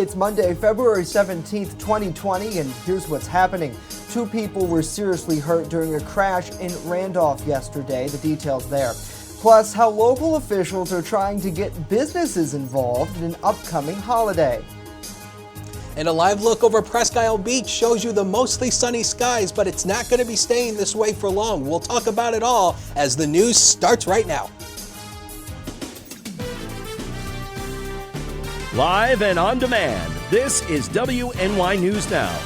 It's Monday, February 17th, 2020, and here's what's happening. 2 people were seriously hurt during a crash in Randolph yesterday. The details there. Plus, how local officials are trying to get businesses involved in an upcoming holiday. And a live look over Presque Isle Beach shows you the mostly sunny skies, but it's not going to be staying this way for long. We'll talk about it all as the news starts right now. Live and on demand, this is WNY News Now.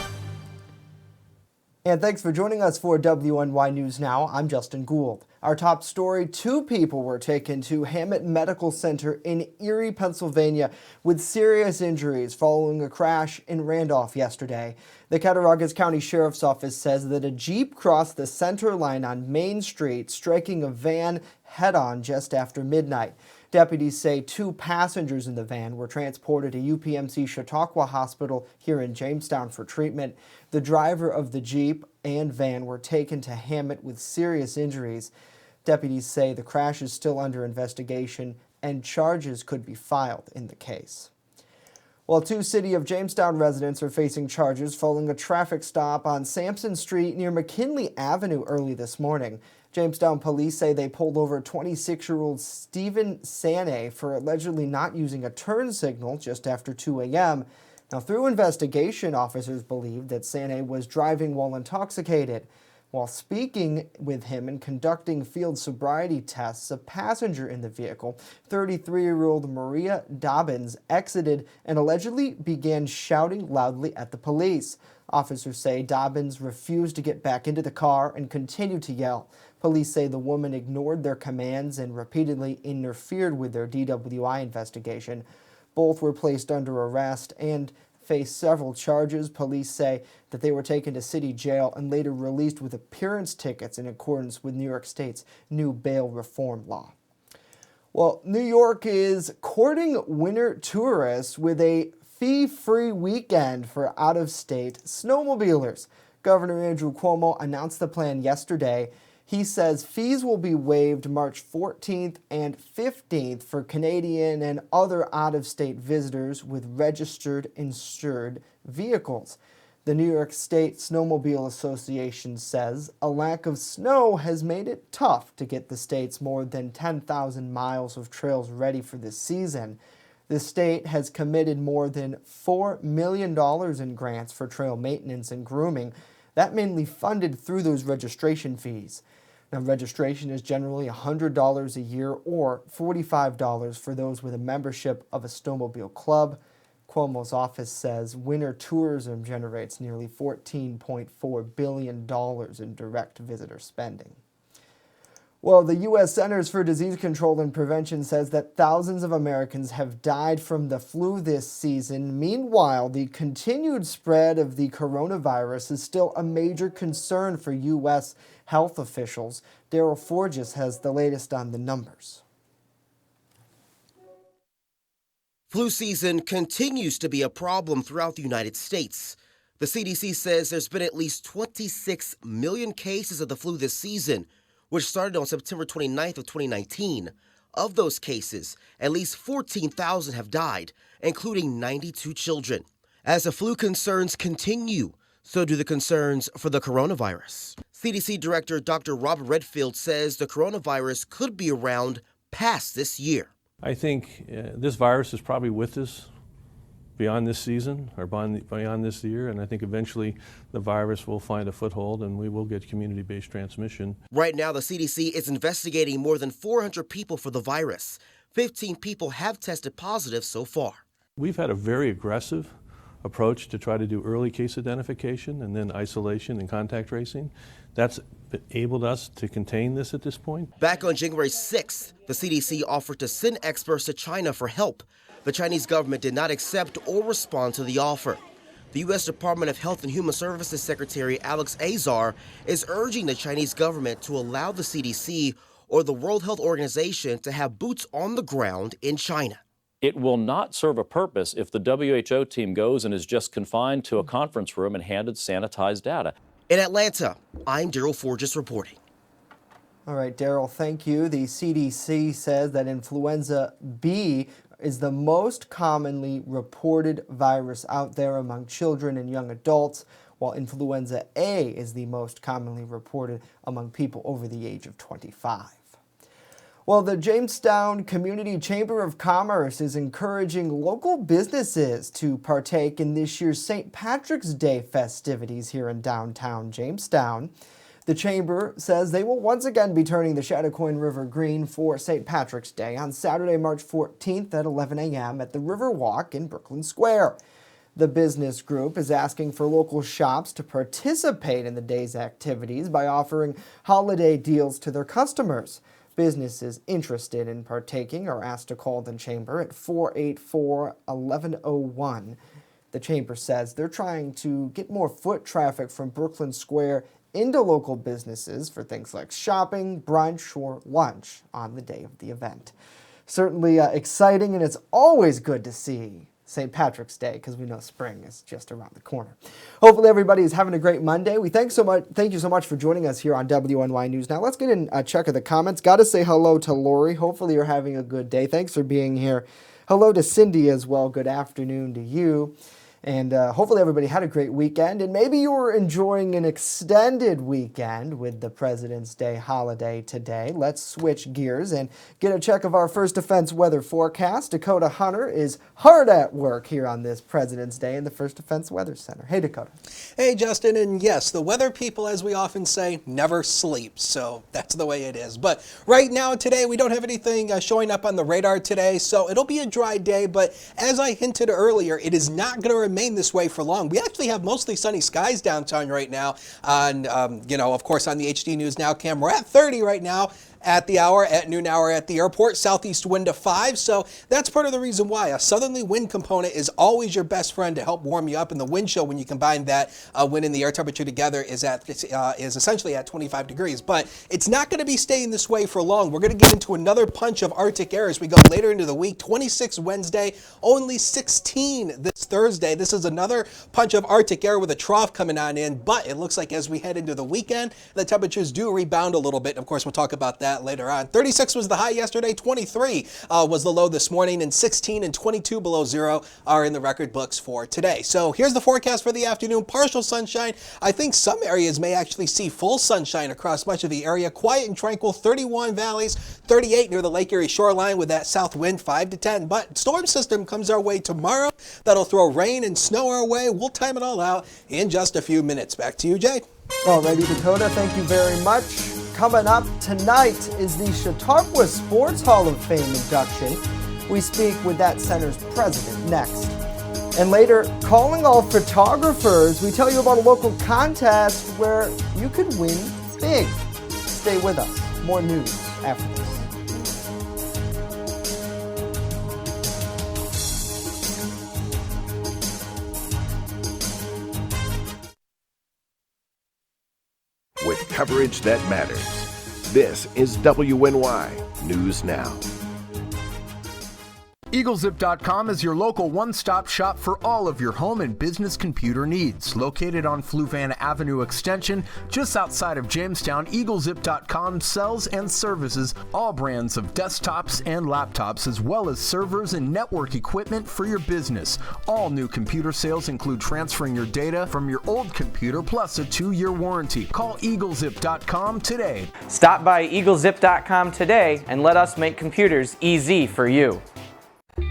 And thanks for joining us for WNY News Now. I'm Justin Gould. Our top story, 2 people were taken to Hammett Medical Center in Erie, Pennsylvania with serious injuries following a crash in Randolph yesterday. The Cattaraugus County Sheriff's Office says that a Jeep crossed the center line on Main Street, striking a van head-on just after midnight. Deputies say 2 passengers in the van were transported to UPMC Chautauqua Hospital here in Jamestown for treatment. The driver of the Jeep and van were taken to Hammett with serious injuries. Deputies say the crash is still under investigation and charges could be filed in the case. Well, 2 City of Jamestown residents are facing charges following a traffic stop on Sampson Street near McKinley Avenue early this morning. Jamestown police say they pulled over 26-year-old Stephen Sane for allegedly not using a turn signal just after 2 a.m. Now, through investigation, officers believe that Sane was driving while intoxicated. While speaking with him and conducting field sobriety tests, a passenger in the vehicle, 33-year-old Maria Dobbins, exited and allegedly began shouting loudly at the police. Officers say Dobbins refused to get back into the car and continued to yell. Police say the woman ignored their commands and repeatedly interfered with their DWI investigation. Both were placed under arrest and face several charges. Police say that they were taken to city jail and later released with appearance tickets in accordance with New York State's new bail reform law. Well, New York is courting winter tourists with a fee-free weekend for out-of-state snowmobilers. Governor Andrew Cuomo announced the plan yesterday. He says fees will be waived March 14th and 15th for Canadian and other out-of-state visitors with registered insured vehicles. The New York State Snowmobile Association says a lack of snow has made it tough to get the state's more than 10,000 miles of trails ready for this season. The state has committed more than $4 million in grants for trail maintenance and grooming. That mainly funded through those registration fees. Now, registration is generally $100 a year or $45 for those with a membership of a snowmobile club. Cuomo's office says winter tourism generates nearly $14.4 billion in direct visitor spending. Well, the U.S. Centers for Disease Control and Prevention says that thousands of Americans have died from the flu this season. Meanwhile, the continued spread of the coronavirus is still a major concern for U.S. health officials. Daryl Forges has the latest on the numbers. Flu season continues to be a problem throughout the United States. The CDC says there's been at least 26 million cases of the flu this season, which started on September 29th of 2019. Of those cases, at least 14,000 have died, including 92 children. As the flu concerns continue, so do the concerns for the coronavirus. CDC Director Dr. Robert Redfield says the coronavirus could be around past this year. I think this virus is probably with us beyond this season or beyond this year, and I think eventually the virus will find a foothold and we will get community-based transmission. Right now, the CDC is investigating more than 400 people for the virus. 15 people have tested positive so far. We've had a very aggressive approach to try to do early case identification and then isolation and contact tracing. That's enabled us to contain this at this point. Back on January 6th, the CDC offered to send experts to China for help. The Chinese government did not accept or respond to the offer. The U.S. Department of Health and Human Services Secretary Alex Azar is urging the Chinese government to allow the CDC or the World Health Organization to have boots on the ground in China. It will not serve a purpose if the WHO team goes and is just confined to a conference room and handed sanitized data. In Atlanta, I'm Daryl Forges reporting. All right, Daryl, thank you. The CDC says that influenza B is the most commonly reported virus out there among children and young adults, while influenza A is the most commonly reported among people over the age of 25. Well, the Jamestown Community Chamber of Commerce is encouraging local businesses to partake in this year's St. Patrick's Day festivities here in downtown Jamestown. The Chamber says they will once again be turning the Chattacoin River green for St. Patrick's Day on Saturday, March 14th at 11 a.m. at the Riverwalk in Brooklyn Square. The business group is asking for local shops to participate in the day's activities by offering holiday deals to their customers. Businesses interested in partaking are asked to call the Chamber at 484-1101. The Chamber says they're trying to get more foot traffic from Brooklyn Square into local businesses for things like shopping, brunch, or lunch on the day of the event. Certainly exciting, and it's always good to see St. Patrick's Day because we know spring is just around the corner. Hopefully everybody is having a great Monday. We thank you so much for joining us here on WNY News Now. Let's get in a check of the comments. Got to say hello to Lori. Hopefully you're having a good day. Thanks for being here. Hello to Cindy as well. Good afternoon to you. And hopefully everybody had a great weekend, and maybe you were enjoying an extended weekend with the President's Day holiday today. Let's switch gears and get a check of our First Defense weather forecast. Dakota Hunter is hard at work here on this President's Day in the First Defense Weather Center. Hey, Dakota. Hey, Justin, and yes, the weather people, as we often say, never sleep, so that's the way it is. But right now, today, we don't have anything showing up on the radar today, so it'll be a dry day, but as I hinted earlier, it is not going to remain this way for long. We actually have mostly sunny skies downtown right now. On, of course, on the HD News Now cam, we're at 30 right now. At the hour, at noon hour at the airport, southeast wind of 5. So that's part of the reason why a southerly wind component is always your best friend to help warm you up. And the wind chill, when you combine that wind and the air temperature together, is essentially at 25 degrees. But it's not going to be staying this way for long. We're going to get into another punch of Arctic air as we go later into the week. 26 Wednesday, only 16 this Thursday. This is another punch of Arctic air with a trough coming on in. But it looks like as we head into the weekend, the temperatures do rebound a little bit. And of course, we'll talk about that later on. 36 was the high yesterday, 23 was the low this morning, and 16 and 22 below zero are in the record books for today. So here's the forecast for the afternoon. Partial sunshine. I think some areas may actually see full sunshine across much of the area. Quiet and tranquil, 31 valleys, 38 near the Lake Erie shoreline with that south wind 5 to 10. But storm system comes our way tomorrow. That'll throw rain and snow our way. We'll time it all out in just a few minutes. Back to you, Jay. Alrighty, Dakota, thank you very much. Coming up tonight is the Chautauqua Sports Hall of Fame induction. We speak with that center's president next. And later, calling all photographers, we tell you about a local contest where you could win big. Stay with us. More news after this. With coverage that matters. This is WNY News Now. EagleZip.com is your local one-stop shop for all of your home and business computer needs. Located on Fluvan Avenue Extension, just outside of Jamestown, EagleZip.com sells and services all brands of desktops and laptops, as well as servers and network equipment for your business. All new computer sales include transferring your data from your old computer plus a 2-year warranty. Call EagleZip.com today. Stop by EagleZip.com today and let us make computers easy for you.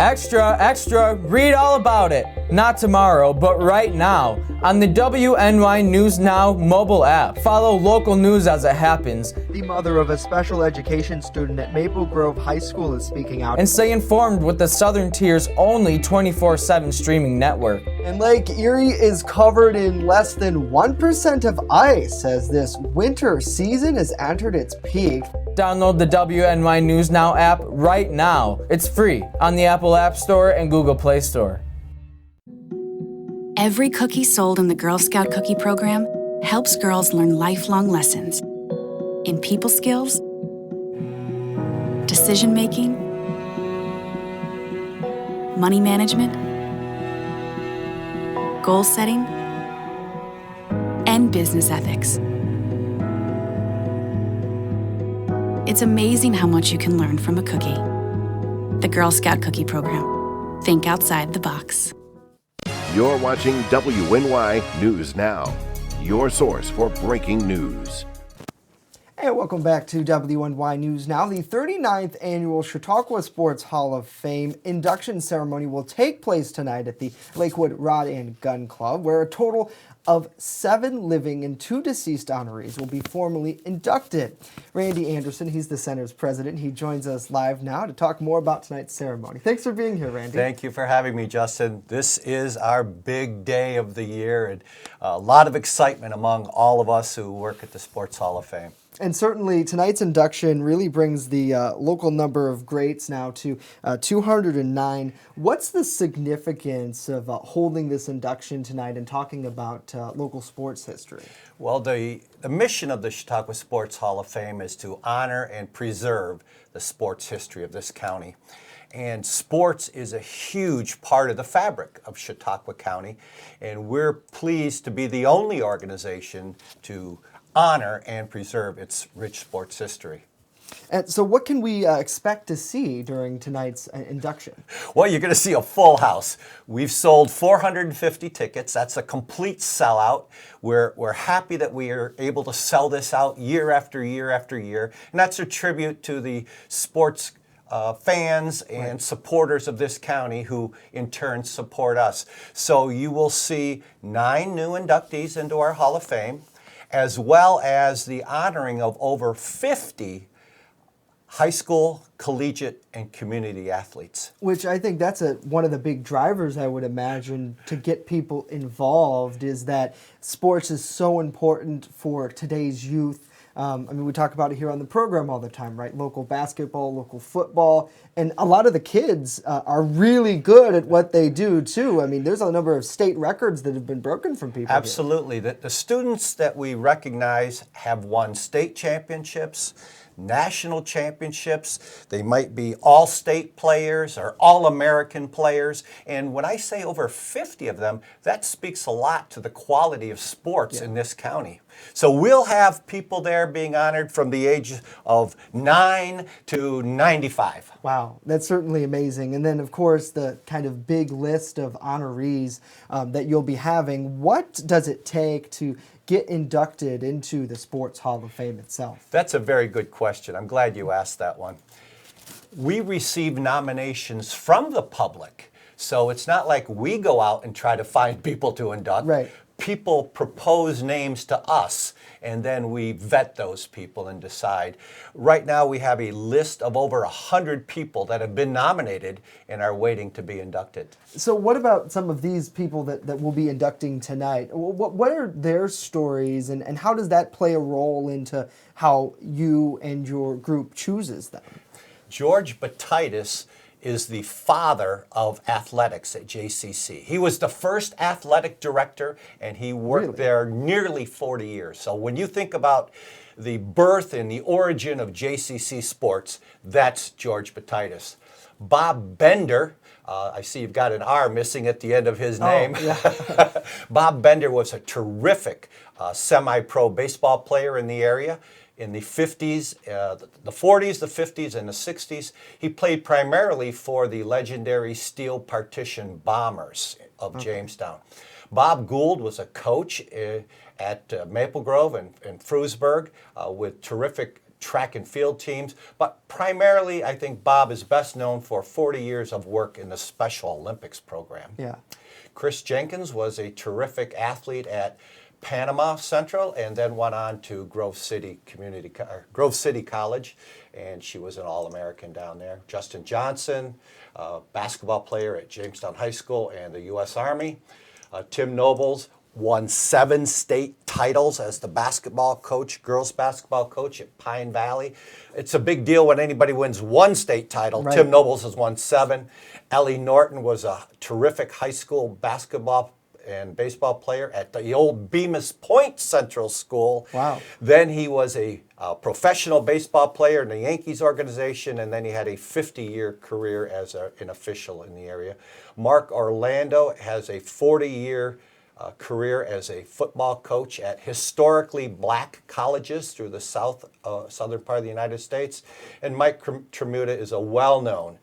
Extra, extra, read all about it. Not tomorrow, but right now on the WNY News Now mobile app. Follow local news as it happens. The mother of a special education student at Maple Grove High School is speaking out. And stay informed with the Southern Tier's only 24/7 streaming network. And Lake Erie is covered in less than 1% of ice as this winter season has entered its peak. Download the WNY News Now app right now. It's free on the Apple App Store and Google Play Store. Every cookie sold in the Girl Scout Cookie Program helps girls learn lifelong lessons in people skills, decision making, money management, goal setting, and business ethics. It's amazing how much you can learn from a cookie. the Girl Scout cookie program. Think outside the box. You're watching WNY News Now, your source for breaking news. And welcome back to WNY News Now. The 39th annual Chautauqua Sports Hall of Fame induction ceremony will take place tonight at the Lakewood Rod and Gun Club, where a total of 7 living and 2 deceased honorees will be formally inducted. Randy Anderson, he's the center's president. He joins us live now to talk more about tonight's ceremony. Thanks for being here, Randy. Thank you for having me, Justin. This is our big day of the year, and a lot of excitement among all of us who work at the Sports Hall of Fame. And certainly tonight's induction really brings the local number of greats now to 209. What's the significance of holding this induction tonight and talking about local sports history? Well, the mission of the Chautauqua Sports Hall of Fame is to honor and preserve the sports history of this county. And sports is a huge part of the fabric of Chautauqua County, and we're pleased to be the only organization to honor and preserve its rich sports history. And so what can we expect to see during tonight's induction? Well, you're going to see a full house. We've sold 450 tickets. That's a complete sellout. We're happy that we are able to sell this out year after year after year. And that's a tribute to the sports fans and supporters of this county who in turn support us. So you will see 9 new inductees into our Hall of Fame, as well as the honoring of over 50 high school, collegiate, and community athletes. Which I think that's one of the big drivers, I would imagine, to get people involved, is that sports is so important for today's youth. I mean, we talk about it here on the program all the time, right? Local basketball, local football, and a lot of the kids are really good at what they do, too. I mean, there's a number of state records that have been broken from people. Absolutely. The students that we recognize have won state championships, national championships. They might be all-state players or all-American players. And when I say over 50 of them, that speaks a lot to the quality of sports in this county. So we'll have people there being honored from the age of 9 to 95. Wow, that's certainly amazing. And then, of course, the kind of big list of honorees that you'll be having. What does it take to get inducted into the Sports Hall of Fame itself? That's a very good question. I'm glad you asked that one. We receive nominations from the public, so it's not like we go out and try to find people to induct. Right. People propose names to us, and then we vet those people and decide. Right now, we have a list of over 100 people that have been nominated and are waiting to be inducted. So what about some of these people that we'll be inducting tonight? What are their stories, and how does that play a role into how you and your group chooses them? George Batitis is the father of athletics at JCC. He was the first athletic director, and he worked there nearly 40 years. So when you think about the birth and the origin of JCC sports, that's George Batitis. Bob Bender, I see you've got an R missing at the end of his name. Bob Bender was a terrific semi-pro baseball player in the area. In the 50s, the 40s, the 50s, and the 60s, he played primarily for the legendary Steel Partition Bombers of Jamestown. Bob Gould was a coach at Maple Grove and Frewsburg with terrific track and field teams, but primarily I think Bob is best known for 40 years of work in the Special Olympics program. Yeah. Chris Jenkins was a terrific athlete at Panama Central, and then went on to Grove City College, and she was an All-American down there. Justin Johnson, basketball player at Jamestown High School and the U.S. Army. Tim Nobles won 7 state titles as the basketball coach, girls basketball coach at Pine Valley. It's a big deal when anybody wins 1 state title. Right. Tim Nobles has won 7. Ellie Norton was a terrific high school basketball and baseball player at the old Bemis Point Central School. Wow. Then he was a professional baseball player in the Yankees organization, and then he had a 50-year career as an official in the area. Mark Orlando has a 40-year career as a football coach at historically black colleges through the southern part of the United States. And Mike Tremuta is a well-known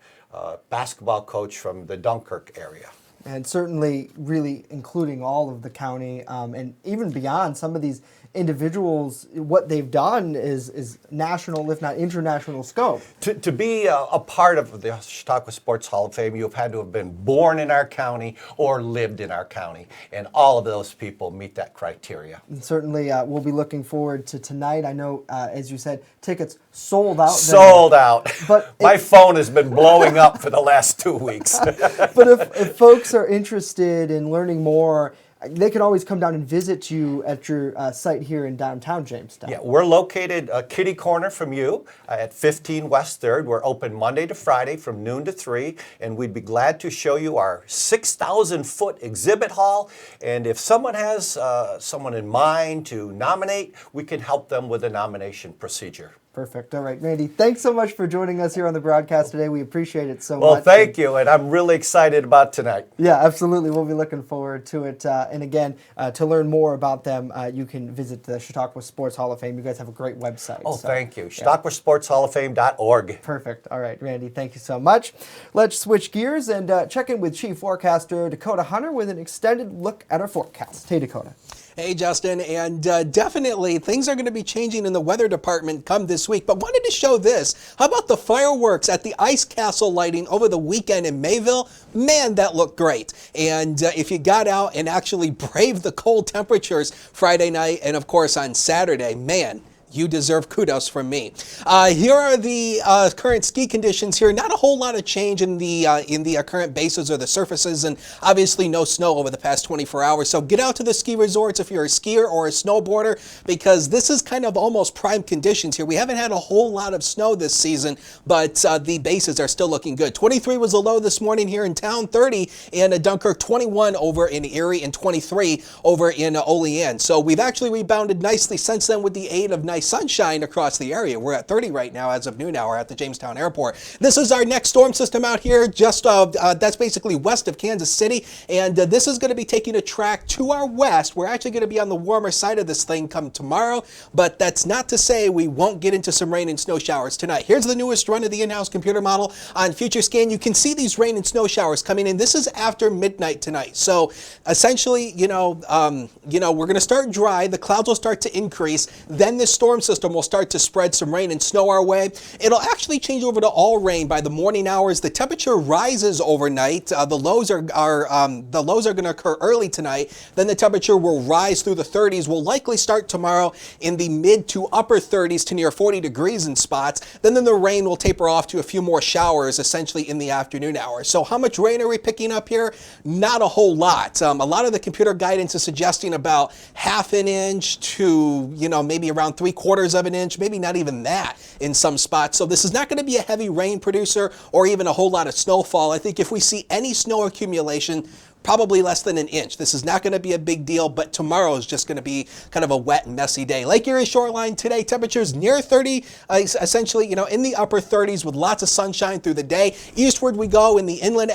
basketball coach from the Dunkirk area. And certainly really including all of the county and even beyond. Some of these individuals, what they've done is national, if not international scope. To be a part of the Chautauqua Sports Hall of Fame, you've had to have been born in our county or lived in our county. And all of those people meet that criteria. And certainly we'll be looking forward to tonight. I know, as you said, tickets sold out. Sold out. But my phone has been blowing up for the last 2 weeks. But if folks are interested in learning more, they can always come down and visit you at your site here in downtown Jamestown. Yeah, we're located kitty corner from you at 15 West 3rd. We're open Monday to Friday from noon to 3, and we'd be glad to show you our 6,000-foot exhibit hall. And if someone has someone in mind to nominate, we can help them with the nomination procedure. Perfect. All right, Randy, thanks so much for joining us here on the broadcast today. We appreciate it so much. Well, thank you, and I'm really excited about tonight. Yeah, absolutely. We'll be looking forward to it. And again, to learn more about them, you can visit the Chautauqua Sports Hall of Fame. You guys have a great website. Oh, so, thank you. ChautauquaSportsHallOfFame.org. Perfect. All right, Randy, thank you so much. Let's switch gears and check in with Chief Forecaster Dakota Hunter with an extended look at our forecast. Hey, Dakota. Hey, Justin, and definitely things are going to be changing in the weather department come this week, but wanted to show this. How about the fireworks at the Ice Castle lighting over the weekend in Mayville? Man, that looked great. And if you got out and actually braved the cold temperatures Friday night and, of course, on Saturday, man, you deserve kudos from me. Here are the current ski conditions here. Not a whole lot of change in the current bases or the surfaces, and obviously no snow over the past 24 hours. So get out to the ski resorts if you're a skier or a snowboarder, because this is kind of almost prime conditions here. We haven't had a whole lot of snow this season, but the bases are still looking good. 23 was the low this morning here in town, 30 in Dunkirk, 21 over in Erie, and 23 over in Olean. So we've actually rebounded nicely since then with the aid of nice sunshine across the area. We're at 30 right now as of noon hour at the Jamestown airport. This is our next storm system out here, just that's basically west of Kansas City, and this is going to be taking a track to our west. We're actually going to be on the warmer side of this thing come tomorrow, but that's not to say we won't get into some rain and snow showers tonight. Here's the newest run of the in-house computer model on Future Scan. You can see these rain and snow showers coming in. This is after midnight tonight. So essentially, we're going to start dry. The clouds will start to increase. Then this storm system will start to spread some rain and snow our way. It'll actually change over to all rain by the morning hours. The temperature rises overnight. The lows are going to occur early tonight. Then the temperature will rise through the 30s. Will likely start tomorrow in the mid to upper 30s to near 40 degrees in spots. Then the rain will taper off to a few more showers essentially in the afternoon hours. So how much rain are we picking up here? Not a whole lot. A lot of the computer guidance is suggesting about half an inch to maybe around 3/4 of an inch, maybe not even that in some spots. So this is not going to be a heavy rain producer or even a whole lot of snowfall. I think if we see any snow accumulation, probably less than an inch. This is not going to be a big deal, but tomorrow is just going to be kind of a wet and messy day. Lake Erie shoreline today, temperatures near 30, essentially, in the upper 30s with lots of sunshine through the day. Eastward we go in the inland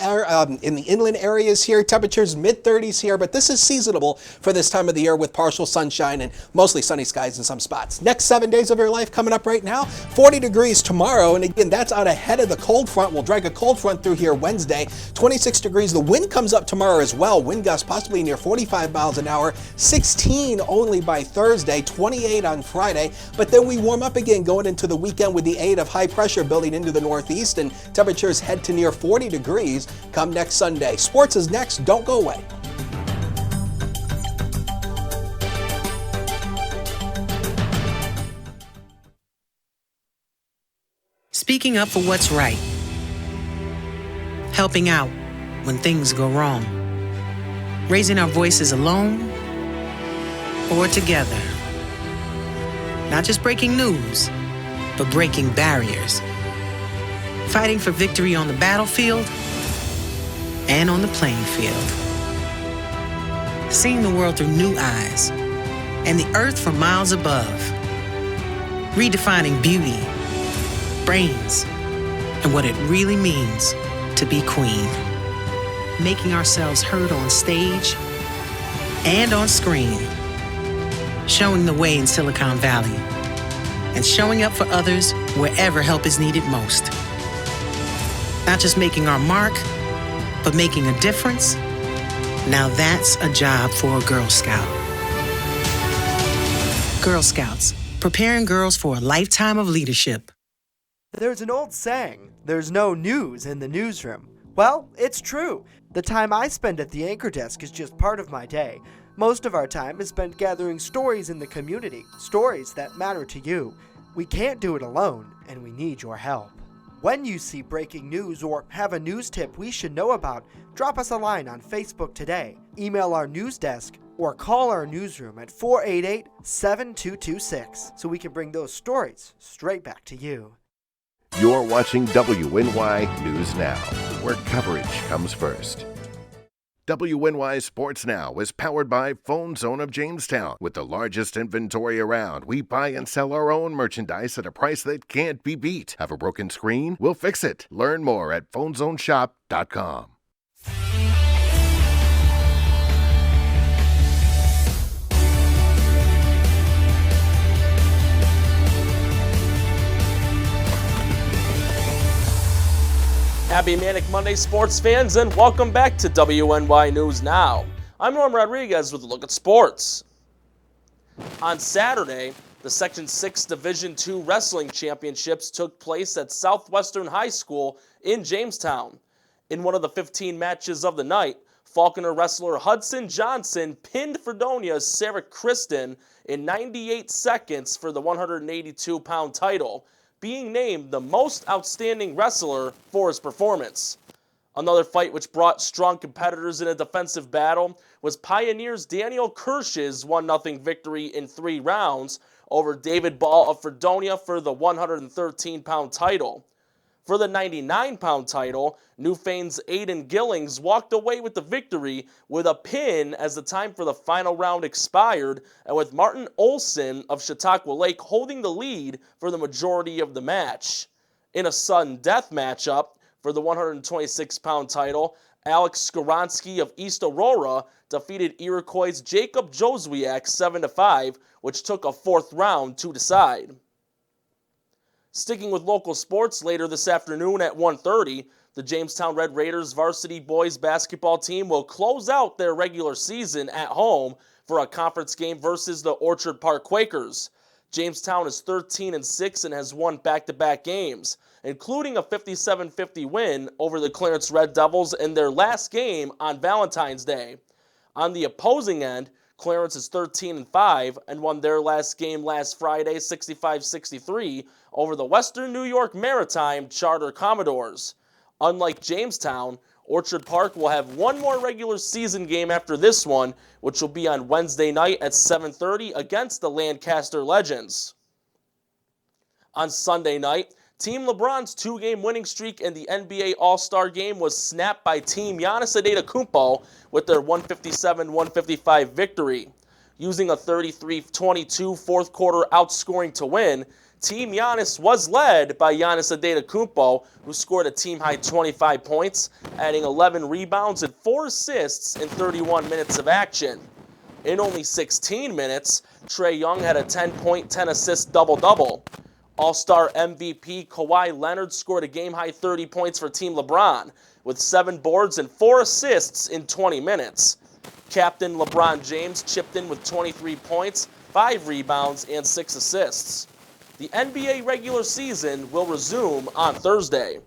areas here, temperatures mid 30s here, but this is seasonable for this time of the year with partial sunshine and mostly sunny skies in some spots. Next 7 days of your life coming up right now, 40 degrees tomorrow, and again, that's out ahead of the cold front. We'll drag a cold front through here Wednesday, 26 degrees. The wind comes up tomorrow as well. Wind gusts possibly near 45 miles an hour, 16 only by Thursday, 28 on Friday. But then we warm up again going into the weekend with the aid of high pressure building into the northeast, and temperatures head to near 40 degrees come next Sunday. Sports is next. Don't go away. Speaking up for what's right. Helping out when things go wrong. Raising our voices alone or together. Not just breaking news, but breaking barriers. Fighting for victory on the battlefield and on the playing field. Seeing the world through new eyes and the earth from miles above. Redefining beauty, brains, and what it really means to be queen. Making ourselves heard on stage and on screen. Showing the way in Silicon Valley. And showing up for others wherever help is needed most. Not just making our mark, but making a difference? Now that's a job for a Girl Scout. Girl Scouts, preparing girls for a lifetime of leadership. There's an old saying, there's no news in the newsroom. Well, it's true. The time I spend at the anchor desk is just part of my day. Most of our time is spent gathering stories in the community, stories that matter to you. We can't do it alone, and we need your help. When you see breaking news or have a news tip we should know about, drop us a line on Facebook today, email our news desk, or call our newsroom at 488-7226 so we can bring those stories straight back to you. You're watching WNY News Now, where coverage comes first. WNY Sports Now is powered by Phone Zone of Jamestown. With the largest inventory around, we buy and sell our own merchandise at a price that can't be beat. Have a broken screen? We'll fix it. Learn more at phonezoneshop.com. Happy Manic Monday, sports fans, and welcome back to WNY News Now. I'm Norm Rodriguez with a look at sports. On Saturday, the Section 6 Division II Wrestling Championships took place at Southwestern High School in Jamestown. In one of the 15 matches of the night, Falconer wrestler Hudson Johnson pinned Fredonia's Sarah Kristen in 98 seconds for the 182-pound title, being named the most outstanding wrestler for his performance. Another fight which brought strong competitors in a defensive battle was Pioneers' Daniel Kirsch's 1-0 victory in 3 rounds over David Ball of Fredonia for the 113-pound title. For the 99-pound title, Newfane's Aiden Gillings walked away with the victory with a pin as the time for the final round expired, and with Martin Olson of Chautauqua Lake holding the lead for the majority of the match. In a sudden death matchup for the 126-pound title, Alex Skoronsky of East Aurora defeated Iroquois' Jacob Joswiak 7-5, which took a 4th round to decide. Sticking with local sports, later this afternoon at 1:30, the Jamestown Red Raiders varsity boys basketball team will close out their regular season at home for a conference game versus the Orchard Park Quakers. Jamestown is 13-6 and has won back-to-back games, including a 57-50 win over the Clarence Red Devils in their last game on Valentine's Day. On the opposing end, Clarence is 13-5 and won their last game last Friday 65-63 over the Western New York Maritime Charter Commodores. Unlike Jamestown, Orchard Park will have one more regular season game after this one, which will be on Wednesday night at 7:30 against the Lancaster Legends. On Sunday night, Team LeBron's 2-game winning streak in the NBA All-Star Game was snapped by Team Giannis Antetokounmpo with their 157-155 victory. Using a 33-22 fourth-quarter outscoring to win, Team Giannis was led by Giannis Antetokounmpo, who scored a team-high 25 points, adding 11 rebounds and 4 assists in 31 minutes of action. In only 16 minutes, Trae Young had a 10-point, 10-assist double-double. All-Star MVP Kawhi Leonard scored a game-high 30 points for Team LeBron, with 7 boards and 4 assists in 20 minutes. Captain LeBron James chipped in with 23 points, 5 rebounds, and 6 assists. The NBA regular season will resume on Thursday.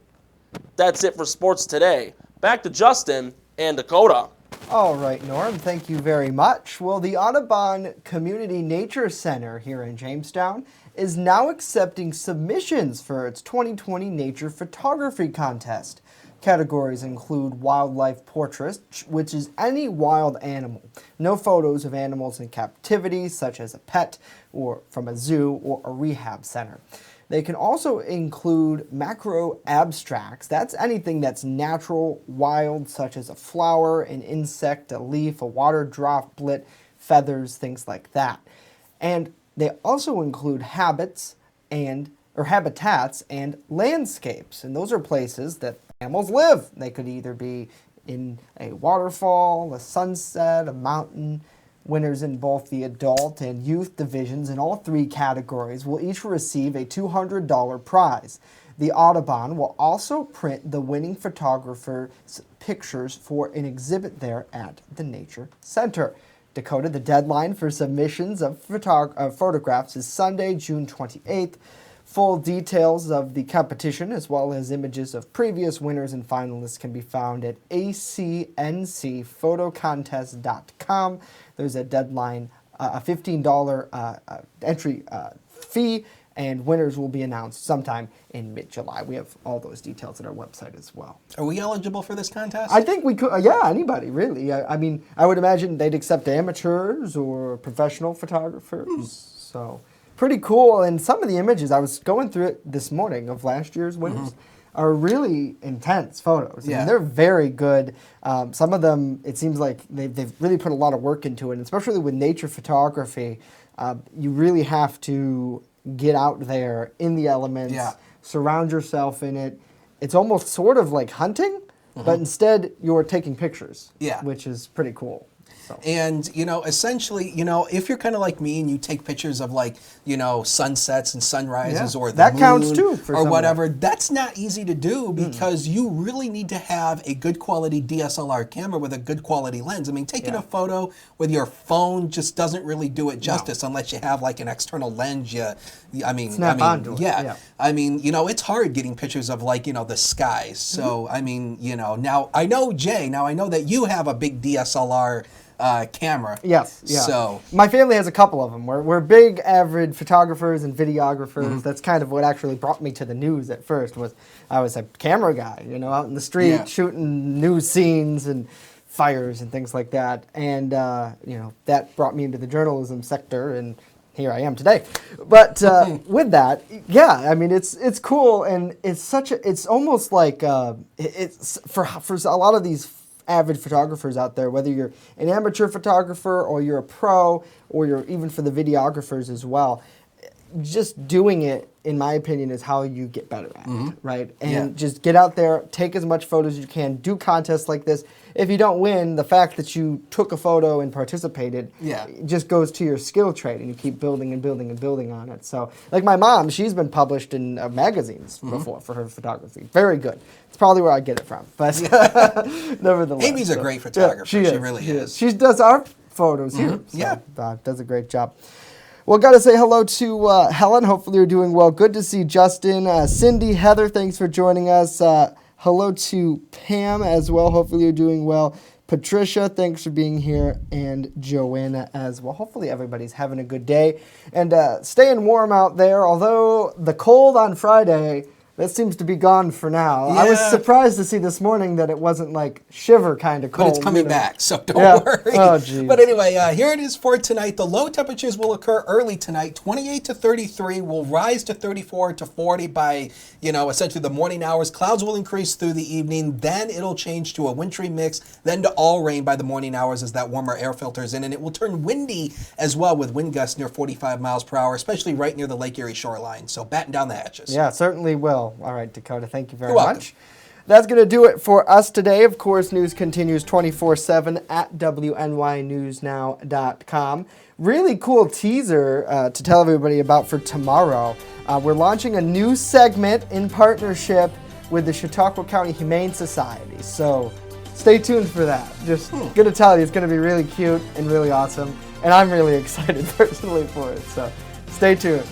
That's it for sports today. Back to Justin and Dakota. All right, Norm, thank you very much. Well, the Audubon Community Nature Center here in Jamestown is now accepting submissions for its 2020 Nature Photography Contest. Categories include wildlife portraits, which is any wild animal. No photos of animals in captivity, such as a pet or from a zoo or a rehab center. They can also include macro abstracts. That's anything that's natural, wild, such as a flower, an insect, a leaf, a water droplet, feathers, things like that. And they also include habitats and landscapes. And those are places that animals live. They could either be in a waterfall, a sunset, a mountain. Winners in both the adult and youth divisions in all 3 categories will each receive a $200 prize. The Audubon will also print the winning photographer's pictures for an exhibit there at the Nature Center. Dakota, the deadline for submissions of photographs is Sunday, June 28th. Full details of the competition, as well as images of previous winners and finalists, can be found at acncphotocontest.com. There's a deadline, a $15 entry fee, and winners will be announced sometime in mid-July. We have all those details at our website as well. Are we eligible for this contest? I think we could, yeah, anybody, really. I mean, I would imagine they'd accept amateurs or professional photographers, so pretty cool. And some of the images, I was going through it this morning of last year's winners, are really intense photos. I mean, they're very good. Some of them, it seems like they've really put a lot of work into it, and especially with nature photography, you really have to get out there in the elements, surround yourself in it. It's almost sort of like hunting, but instead you're taking pictures, which is pretty cool. So. And, you know, essentially, you know, if you're kind of like me and you take pictures of, like, you know, sunsets and sunrises or the that moon counts too for or whatever, that's not easy to do because you really need to have a good quality DSLR camera with a good quality lens. I mean, taking a photo with your phone just doesn't really do it justice unless you have like an external lens. I mean, I mean, you know, it's hard getting pictures of, like, you know, the skies. So, I mean, you know, now I know, Jay, I know that you have a big DSLR camera. Yes, yeah. So my family has a couple of them. We're big, avid photographers and videographers. That's kind of what actually brought me to the news at first. I was a camera guy, you know, out in the street shooting news scenes and fires and things like that. And you know, that brought me into the journalism sector, and here I am today. But with that, I mean, it's cool, and it's almost like it's for a lot of these avid photographers out there, whether you're an amateur photographer or you're a pro or you're even for the videographers as well, just doing it, in my opinion, is how you get better at it, right? And just get out there, take as much photos as you can, do contests like this. If you don't win, the fact that you took a photo and participated just goes to your skill trade, and you keep building and building and building on it. So, like my mom, she's been published in magazines before for her photography. Very good. It's probably where I get it from, but nevertheless. Amy's a great photographer. She really is. She does our photos here. So, does a great job. Well, got to say hello to Helen. Hopefully you're doing well. Good to see Justin. Cindy, Heather, thanks for joining us. Hello to Pam as well. Hopefully you're doing well. Patricia, thanks for being here. And Joanna as well. Hopefully everybody's having a good day. And staying warm out there, although the cold on Friday, that seems to be gone for now. I was surprised to see this morning that it wasn't like shiver kind of cold. But it's coming back, so don't worry. Oh, geez. But anyway, here it is for tonight. The low temperatures will occur early tonight. 28 to 33 will rise to 34 to 40 by, you know, essentially the morning hours. Clouds will increase through the evening. Then it'll change to a wintry mix, then to all rain by the morning hours as that warmer air filters in. And it will turn windy as well with wind gusts near 45 miles per hour, especially right near the Lake Erie shoreline. So batten down the hatches. Yeah, certainly will. All right, Dakota, thank you very much. That's going to do it for us today. Of course, news continues 24/7 at WNYNewsNow.com. Really cool teaser to tell everybody about for tomorrow. We're launching a new segment in partnership with the Chautauqua County Humane Society. So stay tuned for that. Just going to tell you, it's going to be really cute and really awesome. And I'm really excited personally for it. So stay tuned.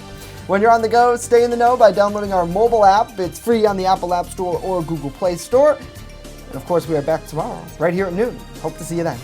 When you're on the go, stay in the know by downloading our mobile app. It's free on the Apple App Store or Google Play Store. And of course, we are back tomorrow, right here at noon. Hope to see you then.